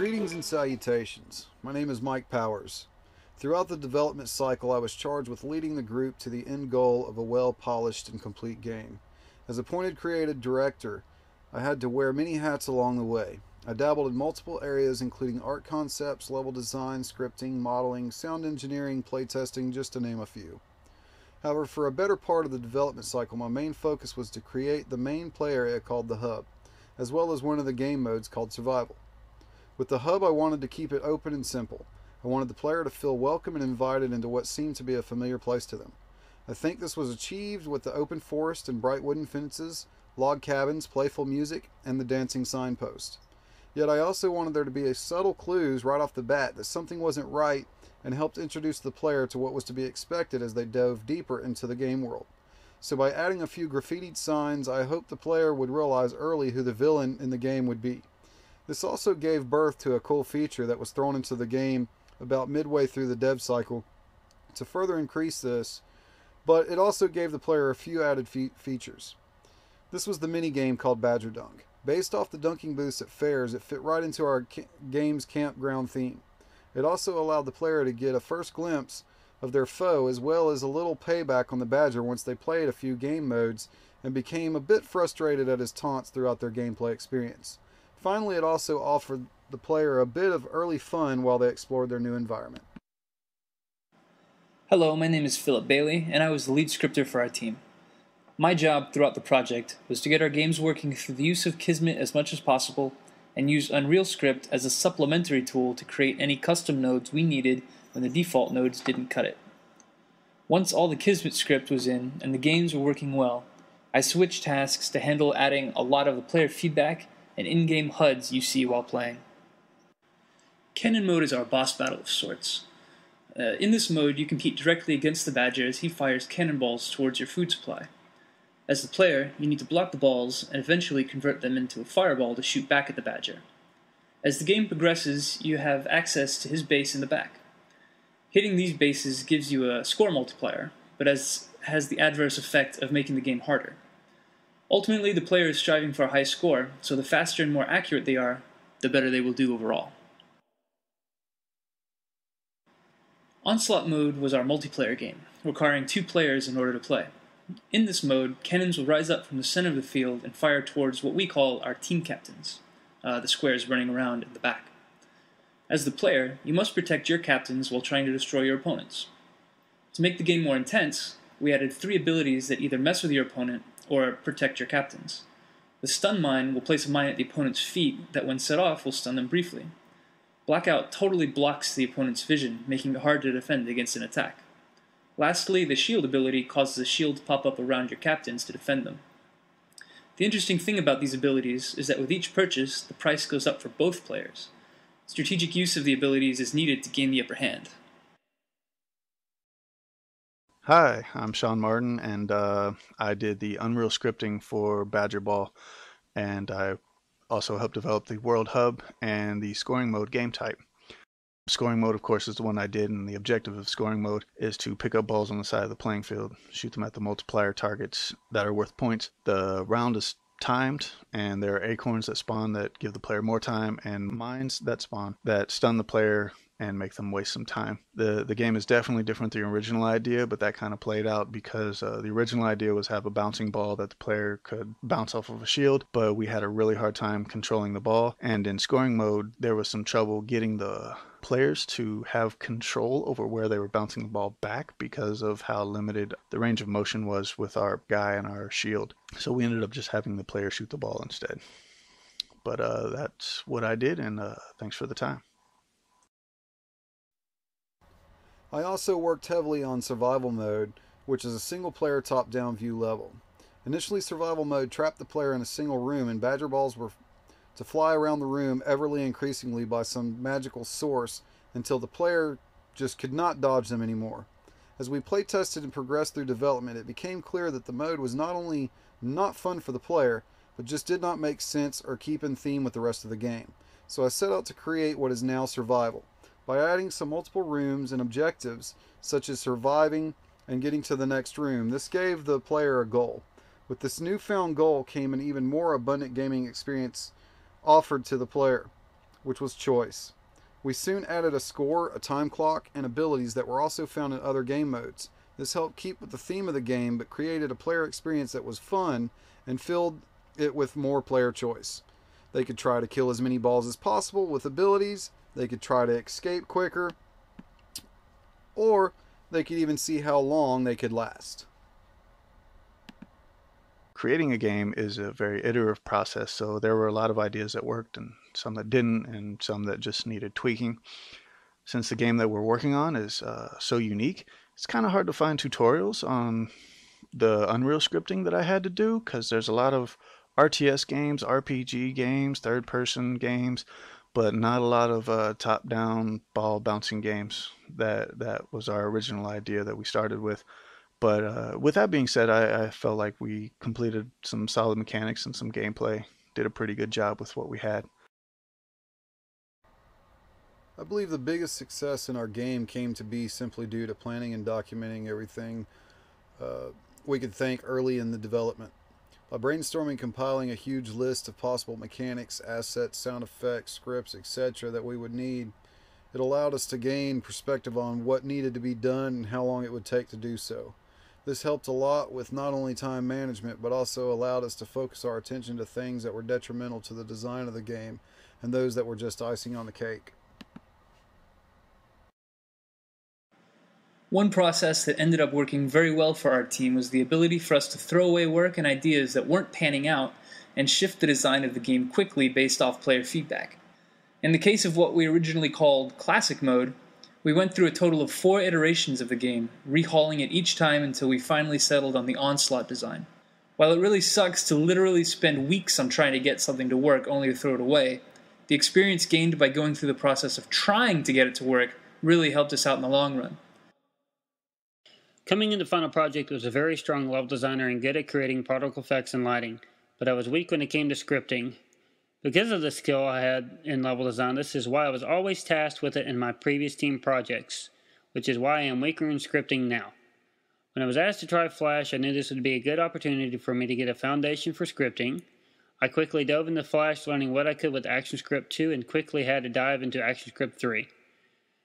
Greetings and salutations. My name is Mike Powers. Throughout the development cycle, I was charged with leading the group to the end goal of a well-polished and complete game. As appointed creative director, I had to wear many hats along the way. I dabbled in multiple areas including art concepts, level design, scripting, modeling, sound engineering, playtesting, just to name a few. However, for a better part of the development cycle, my main focus was to create the main play area called the Hub, as well as one of the game modes called Survival. With the Hub, I wanted to keep it open and simple. I wanted the player to feel welcome and invited into what seemed to be a familiar place to them. I think this was achieved with the open forest and bright wooden fences, log cabins, playful music, and the dancing signpost. Yet I also wanted there to be subtle clues right off the bat that something wasn't right and helped introduce the player to what was to be expected as they dove deeper into the game world. So by adding a few graffitied signs, I hoped the player would realize early who the villain in the game would be. This also gave birth to a cool feature that was thrown into the game about midway through the dev cycle to further increase this, but it also gave the player a few added features. This was the mini game called Badger Dunk. Based off the dunking booths at fairs, it fit right into our game's campground theme. It also allowed the player to get a first glimpse of their foe as well as a little payback on the Badger once they played a few game modes and became a bit frustrated at his taunts throughout their gameplay experience. Finally, it also offered the player a bit of early fun while they explored their new environment. Hello, my name is Philip Bailey, and I was the lead scripter for our team. My job throughout the project was to get our games working through the use of Kismet as much as possible, and use Unreal Script as a supplementary tool to create any custom nodes we needed when the default nodes didn't cut it. Once all the Kismet script was in and the games were working well, I switched tasks to handle adding a lot of the player feedback and in-game HUDs you see while playing. Cannon mode is our boss battle of sorts. In this mode, you compete directly against the Badger as he fires cannonballs towards your food supply. As the player, you need to block the balls and eventually convert them into a fireball to shoot back at the Badger. As the game progresses, you have access to his base in the back. Hitting these bases gives you a score multiplier, but has the adverse effect of making the game harder. Ultimately, the player is striving for a high score, so the faster and more accurate they are, the better they will do overall. Onslaught mode was our multiplayer game, requiring 2 players in order to play. In this mode, cannons will rise up from the center of the field and fire towards what we call our team captains, the squares running around in the back. As the player, you must protect your captains while trying to destroy your opponents. To make the game more intense, we added 3 abilities that either mess with your opponent or protect your captains. The stun mine will place a mine at the opponent's feet that when set off will stun them briefly. Blackout totally blocks the opponent's vision, making it hard to defend against an attack. Lastly, the shield ability causes a shield to pop up around your captains to defend them. The interesting thing about these abilities is that with each purchase, the price goes up for both players. Strategic use of the abilities is needed to gain the upper hand. Hi, I'm Sean Martin, and I did the Unreal scripting for Badger Ball, and I also helped develop the World Hub and the scoring mode game type. Scoring mode, of course, is the one I did, and the objective of scoring mode is to pick up balls on the side of the playing field, shoot them at the multiplier targets that are worth points. The round is timed, and there are acorns that spawn that give the player more time, and mines that spawn that stun the player and make them waste some time. The game is definitely different than the original idea, but that kind of played out because the original idea was have a bouncing ball that the player could bounce off of a shield, but we had a really hard time controlling the ball, and in scoring mode there was some trouble getting the players to have control over where they were bouncing the ball back because of how limited the range of motion was with our guy and our shield. So we ended up just having the player shoot the ball instead. But that's what I did, and thanks for the time. I also worked heavily on Survival Mode, which is a single-player top-down view level. Initially, Survival Mode trapped the player in a single room, and Badger Balls were to fly around the room everly increasingly by some magical source until the player just could not dodge them anymore. As we playtested and progressed through development, it became clear that the mode was not only not fun for the player, but just did not make sense or keep in theme with the rest of the game. So I set out to create what is now Survival, by adding some multiple rooms and objectives, such as surviving and getting to the next room. This gave the player a goal. With this newfound goal came an even more abundant gaming experience offered to the player. which was choice. We soon added a score, a time clock, and abilities that were also found in other game modes. This helped keep with the theme of the game, but created a player experience that was fun and filled it with more player choice. They could try to kill as many balls as possible with abilities, they could try to escape quicker, or they could even see how long they could last. Creating a game is a very iterative process, so there were a lot of ideas that worked and some that didn't, and some that just needed tweaking. Since the game that we're working on is so unique, it's kind of hard to find tutorials on the Unreal scripting that I had to do, because there's a lot of RTS games, RPG games, third person games, but not a lot of top down ball bouncing games. That was our original idea that we started with. But with that being said, I felt like we completed some solid mechanics and some gameplay. Did a pretty good job with what we had. I believe the biggest success in our game came to be simply due to planning and documenting everything we could think early in the development. By brainstorming, compiling a huge list of possible mechanics, assets, sound effects, scripts, etc. that we would need, it allowed us to gain perspective on what needed to be done and how long it would take to do so. This helped a lot with not only time management, but also allowed us to focus our attention to things that were detrimental to the design of the game and those that were just icing on the cake. One process that ended up working very well for our team was the ability for us to throw away work and ideas that weren't panning out and shift the design of the game quickly based off player feedback. In the case of what we originally called Classic Mode, we went through a total of 4 iterations of the game, rehauling it each time until we finally settled on the Onslaught design. While it really sucks to literally spend weeks on trying to get something to work only to throw it away, the experience gained by going through the process of trying to get it to work really helped us out in the long run. Coming into Final Project was a very strong level designer and good at creating particle effects and lighting, but I was weak when it came to scripting. Because of the skill I had in level design, this is why I was always tasked with it in my previous team projects, which is why I am weaker in scripting now. When I was asked to try Flash, I knew this would be a good opportunity for me to get a foundation for scripting. I quickly dove into Flash, learning what I could with ActionScript 2, and quickly had to dive into ActionScript 3.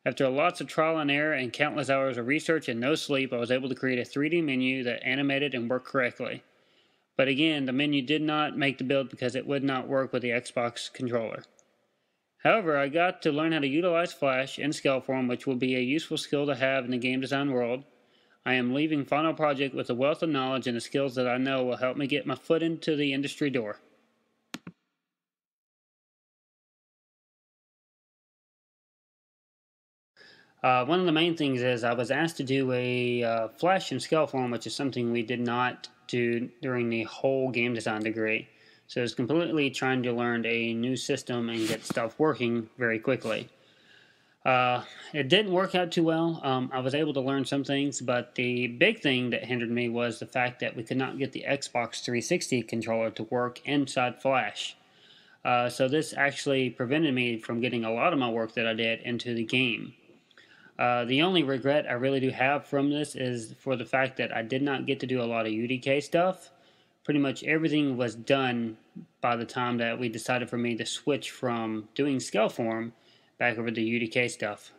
After lots of trial and error and countless hours of research and no sleep, I was able to create a 3D menu that animated and worked correctly. But again, the menu did not make the build because it would not work with the Xbox controller. However, I got to learn how to utilize Flash and Scaleform, which will be a useful skill to have in the game design world. I am leaving Final Project with a wealth of knowledge and the skills that I know will help me get my foot into the industry door. One of the main things is I was asked to do a Flash and Scaleform, which is something we did not do during the whole game design degree. So it's completely trying to learn a new system and get stuff working very quickly. It didn't work out too well. I was able to learn some things, but the big thing that hindered me was the fact that we could not get the Xbox 360 controller to work inside Flash. So this actually prevented me from getting a lot of my work that I did into the game. The only regret I really do have from this is for the fact that I did not get to do a lot of UDK stuff. Pretty much everything was done by the time that we decided for me to switch from doing Scaleform back over to UDK stuff.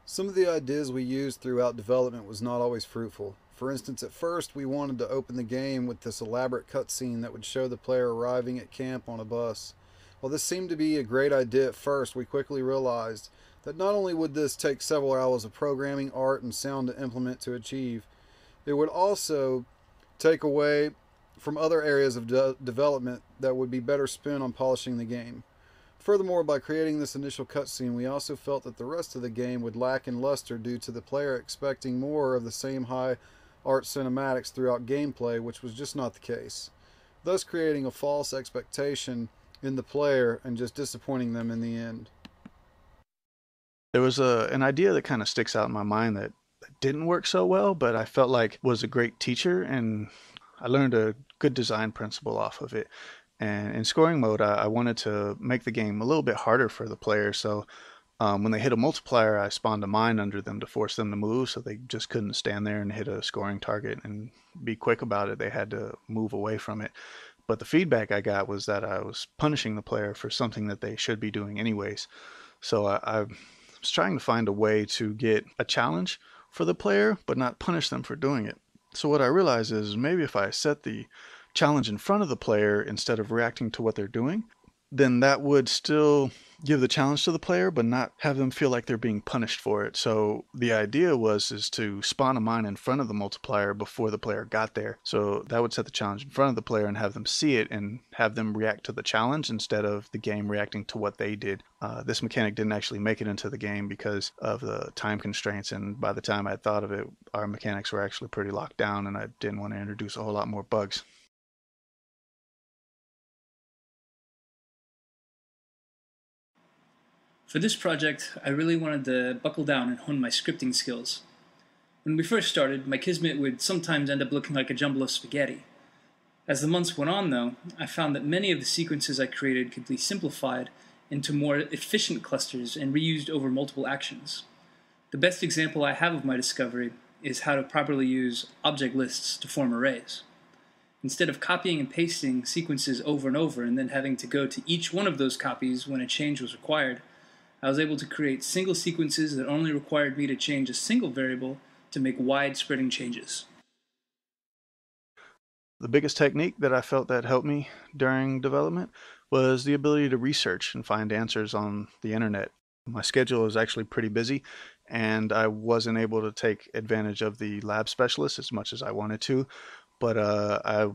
Some of the ideas we used throughout development was not always fruitful. For instance, at first we wanted to open the game with this elaborate cutscene that would show the player arriving at camp on a bus. While this seemed to be a great idea at first, we quickly realized that not only would this take several hours of programming, art, and sound to implement to achieve, it would also take away from other areas of development that would be better spent on polishing the game. Furthermore, by creating this initial cutscene, we also felt that the rest of the game would lack in luster due to the player expecting more of the same high art cinematics throughout gameplay, which was just not the case, thus creating a false expectation in the player and just disappointing them in the end. There was an idea that kind of sticks out in my mind that didn't work so well, but I felt like was a great teacher, and I learned a good design principle off of it. And in scoring mode, I wanted to make the game a little bit harder for the player. So When they hit a multiplier, I spawned a mine under them to force them to move, so they just couldn't stand there and hit a scoring target and be quick about it. They had to move away from it. But the feedback I got was that I was punishing the player for something that they should be doing anyways. So I was trying to find a way to get a challenge for the player, but not punish them for doing it. So what I realized is maybe if I set the challenge in front of the player instead of reacting to what they're doing, then that would still give the challenge to the player, but not have them feel like they're being punished for it. So the idea is to spawn a mine in front of the multiplier before the player got there. So that would set the challenge in front of the player and have them see it and have them react to the challenge instead of the game reacting to what they did. This mechanic didn't actually make it into the game because of the time constraints, and by the time I thought of it, our mechanics were actually pretty locked down, and I didn't want to introduce a whole lot more bugs. For this project, I really wanted to buckle down and hone my scripting skills. When we first started, my Kismet would sometimes end up looking like a jumble of spaghetti. As the months went on, though, I found that many of the sequences I created could be simplified into more efficient clusters and reused over multiple actions. The best example I have of my discovery is how to properly use object lists to form arrays. Instead of copying and pasting sequences over and over and then having to go to each one of those copies when a change was required, I was able to create single sequences that only required me to change a single variable to make wide-spreading changes. The biggest technique that I felt that helped me during development was the ability to research and find answers on the internet. My schedule is actually pretty busy, and I wasn't able to take advantage of the lab specialist as much as I wanted to, but I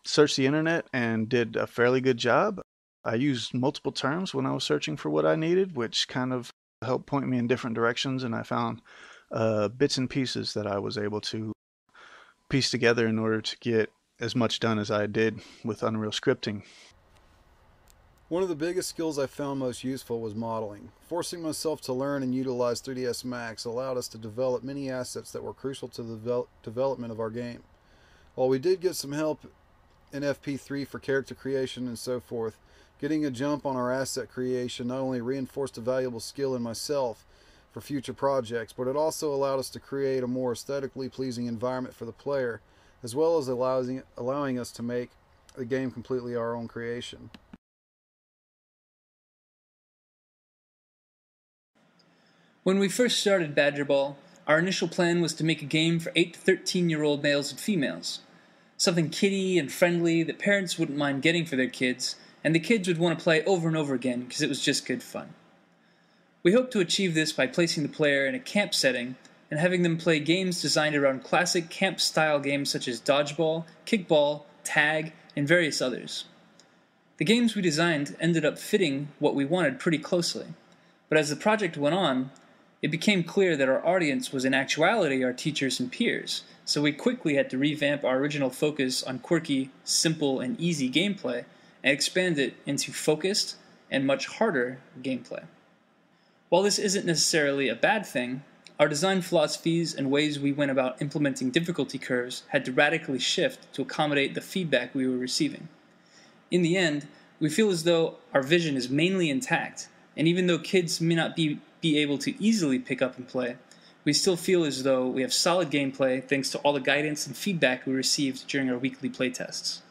searched the internet and did a fairly good job. I used multiple terms when I was searching for what I needed, which kind of helped point me in different directions, and I found bits and pieces that I was able to piece together in order to get as much done as I did with Unreal scripting. One of the biggest skills I found most useful was modeling. Forcing myself to learn and utilize 3ds Max allowed us to develop many assets that were crucial to the development of our game. While we did get some help in FP3 for character creation and so forth, getting a jump on our asset creation not only reinforced a valuable skill in myself for future projects, but it also allowed us to create a more aesthetically pleasing environment for the player, as well as allowing us to make the game completely our own creation. When we first started Badger Ball, our initial plan was to make a game for 8 to 13-year-old males and females. Something kiddie and friendly that parents wouldn't mind getting for their kids, and the kids would want to play over and over again because it was just good fun. We hope to achieve this by placing the player in a camp setting and having them play games designed around classic camp-style games such as dodgeball, kickball, tag, and various others. The games we designed ended up fitting what we wanted pretty closely, but as the project went on, it became clear that our audience was in actuality our teachers and peers, so we quickly had to revamp our original focus on quirky, simple, and easy gameplay and expand it into focused and much harder gameplay. While this isn't necessarily a bad thing, our design philosophies and ways we went about implementing difficulty curves had to radically shift to accommodate the feedback we were receiving. In the end, we feel as though our vision is mainly intact, and even though kids may not be able to easily pick up and play, we still feel as though we have solid gameplay thanks to all the guidance and feedback we received during our weekly playtests.